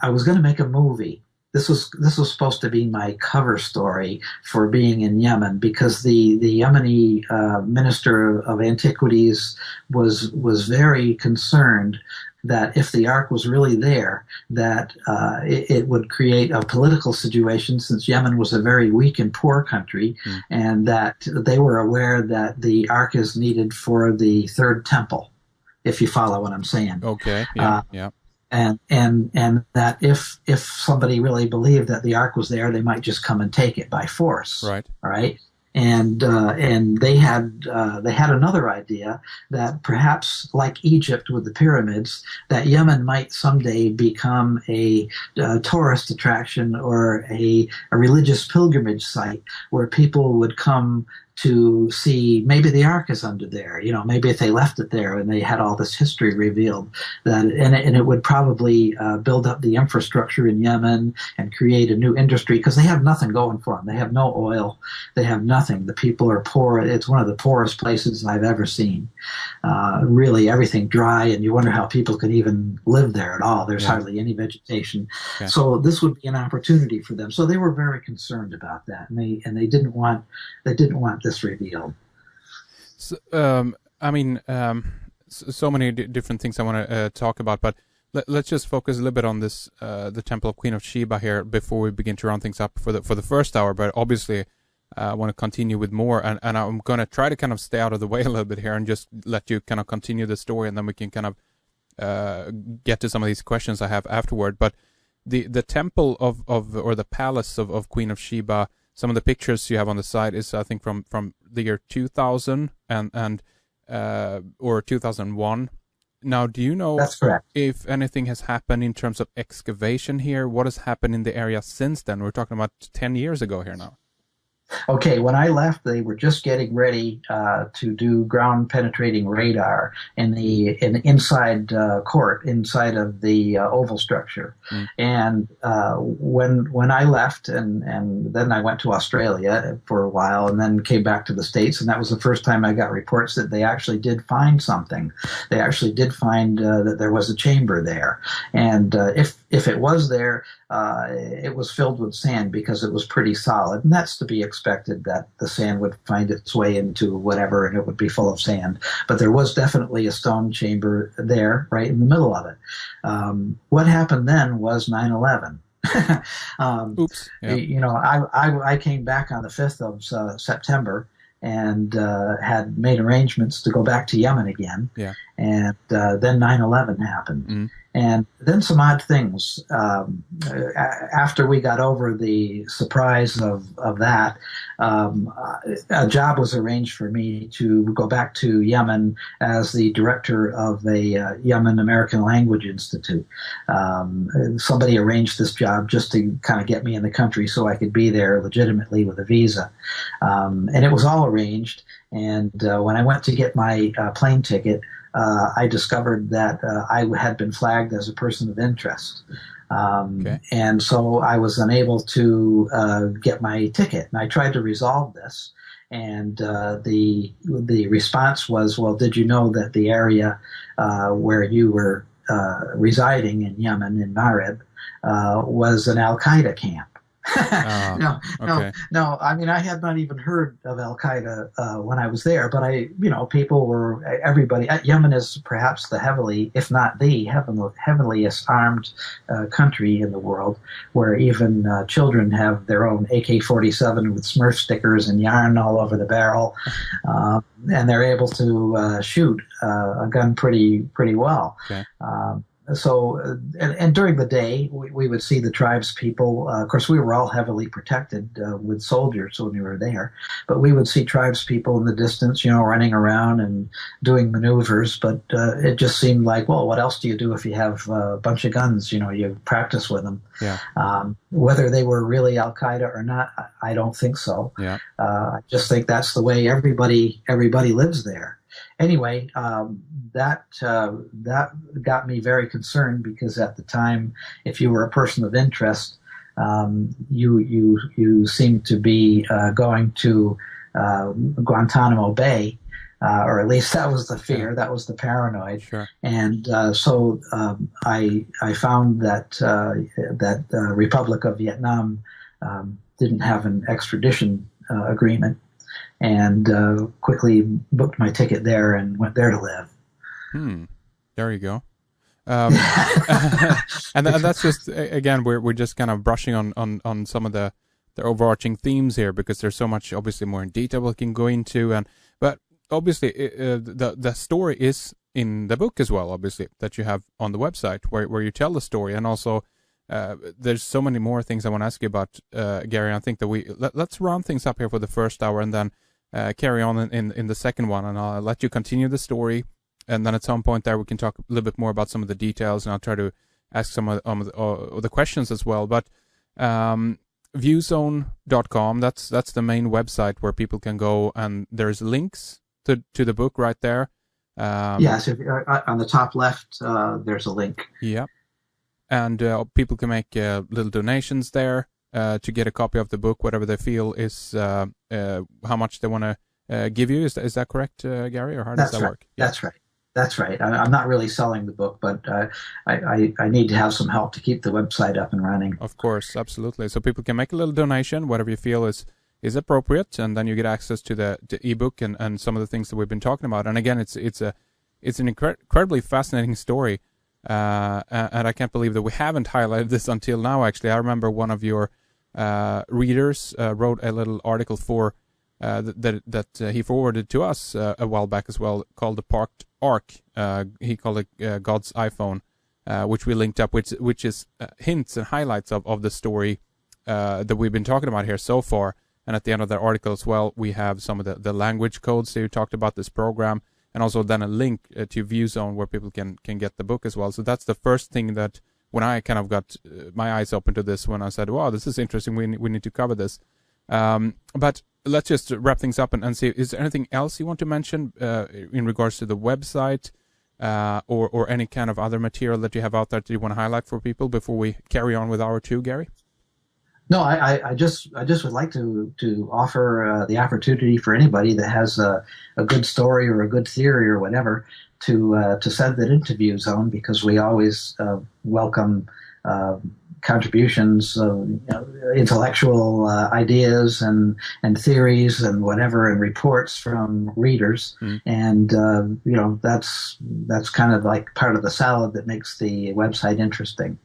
was going to make a movie. This was supposed to be my cover story for being in Yemen, because the Yemeni Minister of Antiquities was very concerned that if the Ark was really there, that it would create a political situation, since Yemen was a very weak and poor country, and that they were aware that the Ark is needed for the third temple, if you follow what I'm saying. Okay, yeah. And that if somebody really believed that the Ark was there, they might just come and take it by force. Right. All right. And they had another idea that perhaps, like Egypt with the pyramids, that Yemen might someday become a tourist attraction or a religious pilgrimage site where people would come to see maybe the Ark is under there. Maybe if they left it there and they had all this history revealed, and it would probably build up the infrastructure in Yemen and create a new industry, because they have nothing going for them. They have no oil. They have nothing. The people are poor. It's one of the poorest places I've ever seen. really everything dry, and you wonder how people could even live there at all. There's Yeah. hardly any vegetation. Okay. So this would be an opportunity for them. So they were very concerned about that, and they didn't want this revealed. So, I mean, so many different things I want to talk about, but let's just focus a little bit on this, the Temple of Queen of Sheba here before we begin to round things up for the first hour. But obviously, I want to continue with more, and I'm going to try to kind of stay out of the way a little bit here and just let you kind of continue the story, and then we can kind of get to some of these questions I have afterward. But the temple of or the palace of Queen of Sheba, some of the pictures you have on the side is, I think, from the year 2000 and or 2001. Now, do you know That's correct. if anything has happened in terms of excavation here? What has happened in the area since then? We're talking about 10 years ago here now. Okay, when I left, they were just getting ready to do ground penetrating radar in the inside court, inside of the oval structure. Mm. And when I left, and then I went to Australia for a while, and then came back to the States, and that was the first time I got reports that they actually did find something. They actually did find that there was a chamber there, and if it was there, it was filled with sand because it was pretty solid, and that's to be expected that the sand would find its way into whatever and it would be full of sand. But there was definitely a stone chamber there right in the middle of it. What happened then was 9/11. Oops. Yeah. You know, I came back on the 5th of September and had made arrangements to go back to Yemen again. Yeah. And then 9/11 happened. Mm. And then some odd things. After we got over the surprise of that, a job was arranged for me to go back to Yemen as the director of a Yemen American Language Institute. Somebody arranged this job just to kind of get me in the country so I could be there legitimately with a visa. And it was all arranged. And when I went to get my plane ticket, I discovered that I had been flagged as a person of interest. Okay. And so I was unable to get my ticket. And I tried to resolve this. And the response was, well, did you know that the area where you were residing in Yemen, in Marib, was an Al-Qaeda camp? No. I mean, I had not even heard of Al Qaeda when I was there, but everybody. Yemen is perhaps the if not the heaviliest armed country in the world, where even children have their own AK-47 with Smurf stickers and yarn all over the barrel, and they're able to shoot a gun pretty well. Okay. So, and during the day, we would see the tribes people. Of course, we were all heavily protected with soldiers when we were there, but we would see tribes people in the distance, running around and doing maneuvers. But it just seemed like, well, what else do you do if you have a bunch of guns? You practice with them. Yeah. Whether they were really Al Qaeda or not, I don't think so. Yeah. I just think that's the way everybody lives there. Anyway, that got me very concerned because at the time, if you were a person of interest, you seemed to be going to Guantanamo Bay, or at least that was the fear, that was the paranoid. Sure. And so I found that that Republic of Vietnam didn't have an extradition agreement. And quickly booked my ticket there and went there to live. There you go. And that's just, again, we're just kind of brushing on some of the overarching themes here, because there's so much obviously more in detail we can go into, but obviously the story is in the book as well, obviously, that you have on the website where you tell the story. And also there's so many more things I want to ask you about, Gary. I think that let's round things up here for the first hour and then carry on in the second one, and I'll let you continue the story, and then at some point there we can talk a little bit more about some of the details, and I'll try to ask some of the questions as well. But viewzone.com, that's the main website where people can go, and there's links to the book right there. Yes, on the top left there's a link. Yeah, and people can make little donations there to get a copy of the book, whatever they feel is how much they want to give you. Is that correct, Gary, or how does That's that right. work? Yeah. That's right. That's right. I'm not really selling the book, but I need to have some help to keep the website up and running. Of course, absolutely. So people can make a little donation, whatever you feel is appropriate, and then you get access to the ebook and some of the things that we've been talking about. And again, it's an incredibly fascinating story, and I can't believe that we haven't highlighted this until now. Actually, I remember one of your readers wrote a little article for that he forwarded to us a while back as well, called the Parked ARK. He called it God's iPhone, which we linked up, which is hints and highlights of the story that we've been talking about here so far. And at the end of that article as well, we have some of the language codes that you talked about this program, and also then a link to ViewZone where people can get the book as well. So that's the first thing that when I kind of got my eyes open to this, when I said, wow, this is interesting, we need to cover this. But let's just wrap things up and see, is there anything else you want to mention in regards to the website or any kind of other material that you have out there that you want to highlight for people before we carry on with our two, Gary? No, I just would like to offer the opportunity for anybody that has a good story or a good theory or whatever to send it into ViewZone, because we always welcome contributions of intellectual ideas and theories and whatever, and reports from readers. And that's kind of like part of the salad that makes the website interesting.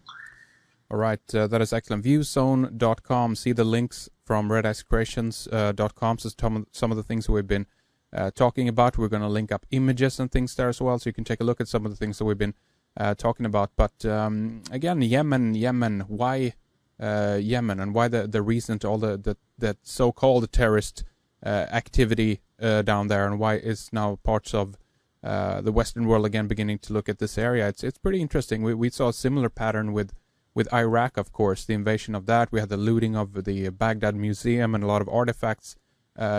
All right, that is excellent. Viewzone.com. See the links from redicecreations.com. So some of the things we've been talking about. We're going to link up images and things there as well, so you can take a look at some of the things that we've been talking about. But again, Yemen. Why Yemen, and why the reason to all the so-called terrorist activity down there, and why is now parts of the Western world again beginning to look at this area? It's pretty interesting. We saw a similar pattern with Iraq, of course, the invasion of that. We had the looting of the Baghdad Museum and a lot of artifacts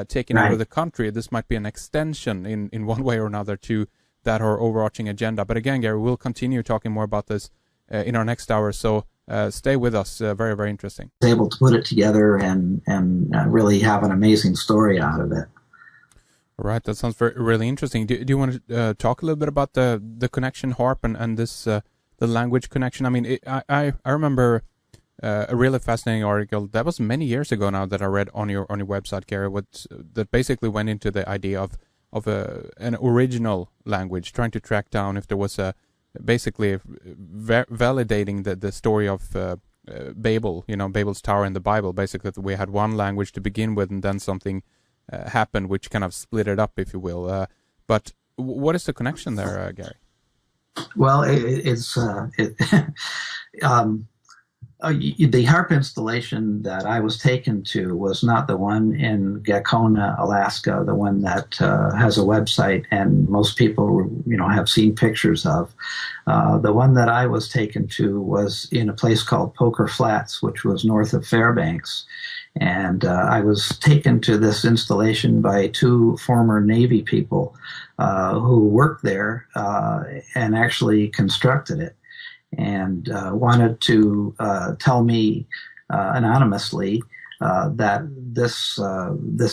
taken out of the country. This might be an extension in one way or another to that or overarching agenda. But again, Gary, we'll continue talking more about this in our next hour. So stay with us. Very, very interesting. Able to put it together and really have an amazing story out of it. All right, that sounds really interesting. Do you want to talk a little bit about the connection HAARP and this the language connection? I mean, I remember a really fascinating article that was many years ago now that I read on your website, Gary, that basically went into the idea of an original language, trying to track down if there was basically validating the story of Babel, Babel's Tower in the Bible. Basically, that we had one language to begin with, and then something happened which kind of split it up, if you will. But what is the connection there, Gary? Well, the HAARP installation that I was taken to was not the one in Gacona, Alaska, the one that has a website and most people, have seen pictures of. The one that I was taken to was in a place called Poker Flats, which was north of Fairbanks. And I was taken to this installation by two former Navy people who worked there and actually constructed it, and wanted to tell me anonymously that this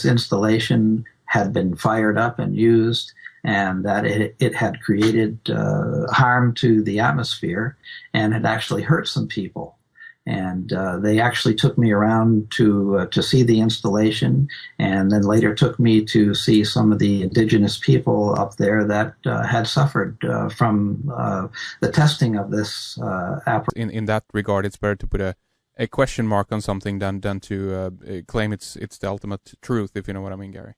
installation had been fired up and used, and that it had created harm to the atmosphere and had actually hurt some people. And they actually took me around to see the installation, and then later took me to see some of the indigenous people up there that had suffered from the testing of this apparatus. In that regard, it's better to put a question mark on something than to claim it's the ultimate truth, if you know what I mean, Gary.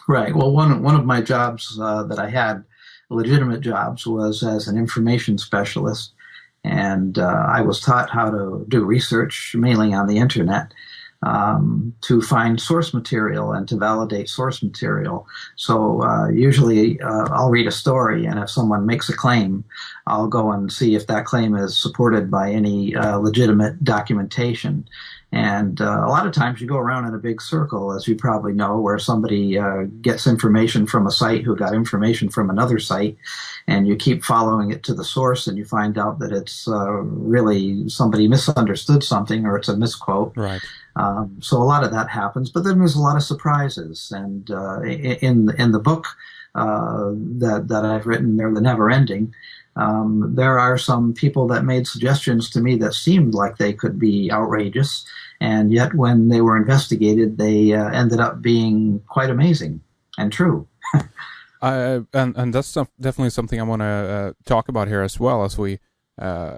Right. Well, one of my jobs that I had, legitimate jobs, was as an information specialist. And I was taught how to do research, mainly on the internet, to find source material and to validate source material. So usually I'll read a story, and if someone makes a claim, I'll go and see if that claim is supported by any legitimate documentation. And a lot of times you go around in a big circle, as you probably know, where somebody gets information from a site who got information from another site, and you keep following it to the source, and you find out that it's really somebody misunderstood something, or it's a misquote. Right. So a lot of that happens, but then there's a lot of surprises. And in the book that I've written, they're the never ending. There are some people that made suggestions to me that seemed like they could be outrageous, and yet when they were investigated, they ended up being quite amazing and true. And that's definitely something I want to talk about here as well as we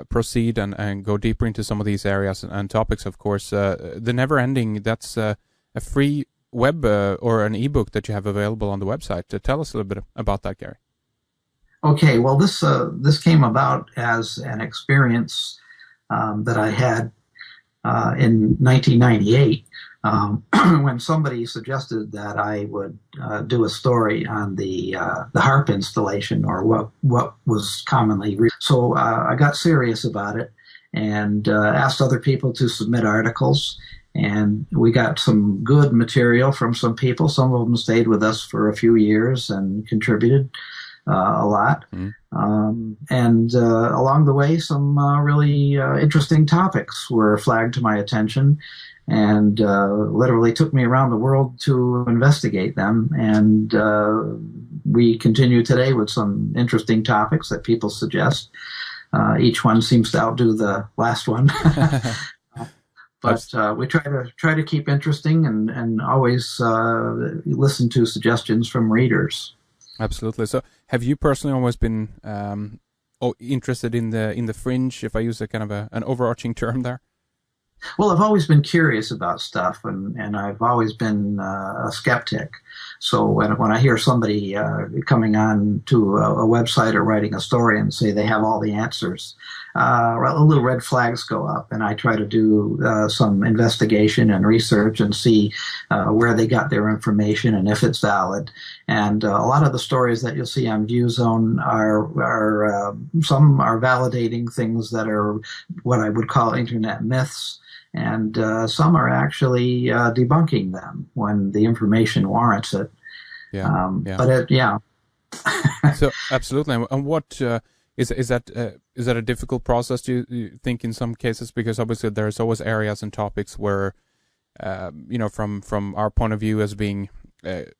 proceed and go deeper into some of these areas and topics. Of course, the Never Ending, that's a free web or an ebook that you have available on the website. Tell us a little bit about that, Gary. Okay, well, this came about as an experience that I had in 1998 when somebody suggested that I would do a story on the HAARP installation, or what was commonly. So I got serious about it and asked other people to submit articles. And we got some good material from some people. Some of them stayed with us for a few years and contributed a lot. And along the way, some really interesting topics were flagged to my attention, and literally took me around the world to investigate them. And we continue today with some interesting topics that people suggest. Each one seems to outdo the last one. But we try to keep interesting and always listen to suggestions from readers. Absolutely. So, have you personally always been interested in the fringe, if I use a kind of an overarching term there? Well, I've always been curious about stuff, and I've always been a skeptic. So when I hear somebody coming on to a website or writing a story and say they have all the answers, little red flags go up, and I try to do some investigation and research and see where they got their information and if it's valid. And a lot of the stories that you'll see on ViewZone are some are validating things that are what I would call internet myths. And some are actually debunking them when the information warrants it. Yeah. But yeah. So absolutely. And what is that a difficult process? Do you think in some cases, because obviously there's always areas and topics where from our point of view as being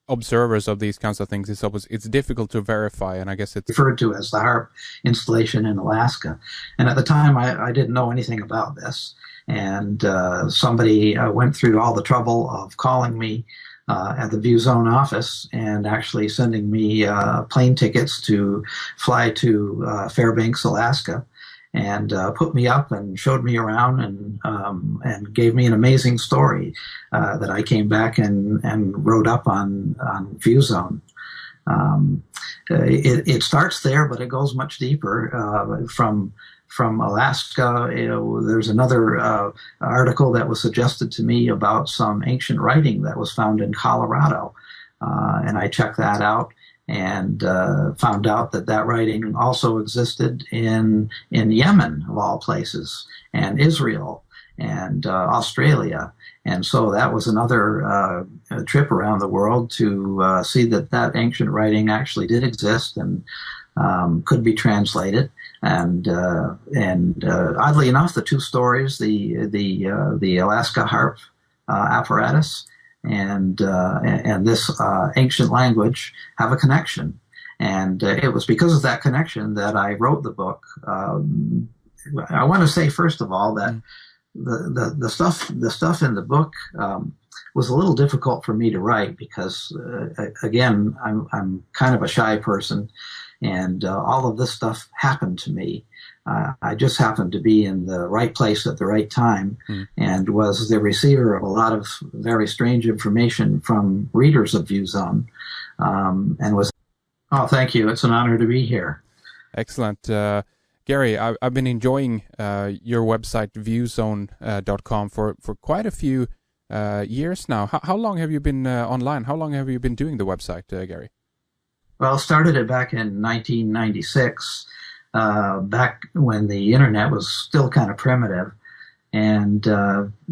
observers of these kinds of things, it's difficult to verify, and I guess it's referred to as the HAARP installation in Alaska. And at the time, I didn't know anything about this. And somebody went through all the trouble of calling me at the ViewZone office and actually sending me plane tickets to fly to Fairbanks, Alaska, and put me up and showed me around and gave me an amazing story that I came back and wrote up on ViewZone. It starts there, but it goes much deeper. From Alaska, there's another article that was suggested to me about some ancient writing that was found in Colorado, and I checked that out and found out that writing also existed in Yemen, of all places, and Israel, and Australia. And so that was another trip around the world to see that ancient writing actually did exist and could be translated. And oddly enough, the two stories, the Alaska HAARP apparatus and this ancient language, have a connection. And it was because of that connection that I wrote the book. I want to say first of all that the stuff in the book was a little difficult for me to write because again, I'm kind of a shy person. And all of this stuff happened to me. I just happened to be in the right place at the right time and was the receiver of a lot of very strange information from readers of ViewZone. Oh, thank you. It's an honor to be here. Excellent. Gary, I've been enjoying your website, viewzone.com, for quite a few years now. How long have you been online? How long have you been doing the website, Gary? Well, started it back in 1996, back when the internet was still kind of primitive, and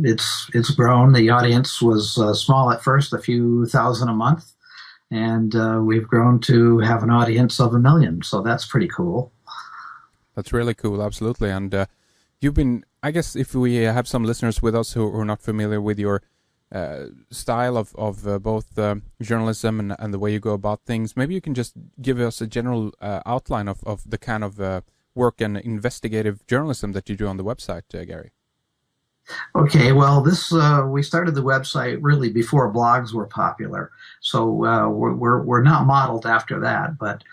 it's grown. The audience was small at first, a few thousand a month, and we've grown to have an audience of 1 million. So that's pretty cool. That's really cool, absolutely. And you've been I guess if we have some listeners with us who are not familiar with your style of both journalism and the way you go about things, maybe you can just give us a general outline of the kind of work and investigative journalism that you do on the website, Gary. Okay, well, we started the website really before blogs were popular, so we're not modeled after that. But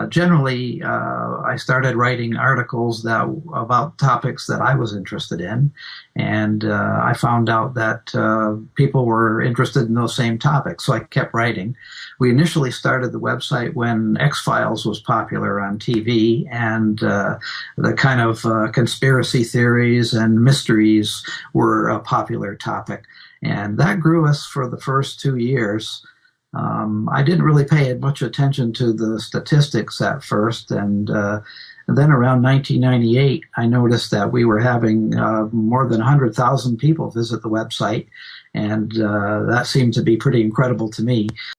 generally, I started writing articles about topics that I was interested in, and I found out that people were interested in those same topics, so I kept writing. We initially started the website when X-Files was popular on TV, and the kind of conspiracy theories and mysteries were a popular topic, and that grew us for the first 2 years. I didn't really pay much attention to the statistics at first, and then around 1998, I noticed that we were having more than 100,000 people visit the website, and that seemed to be pretty incredible to me.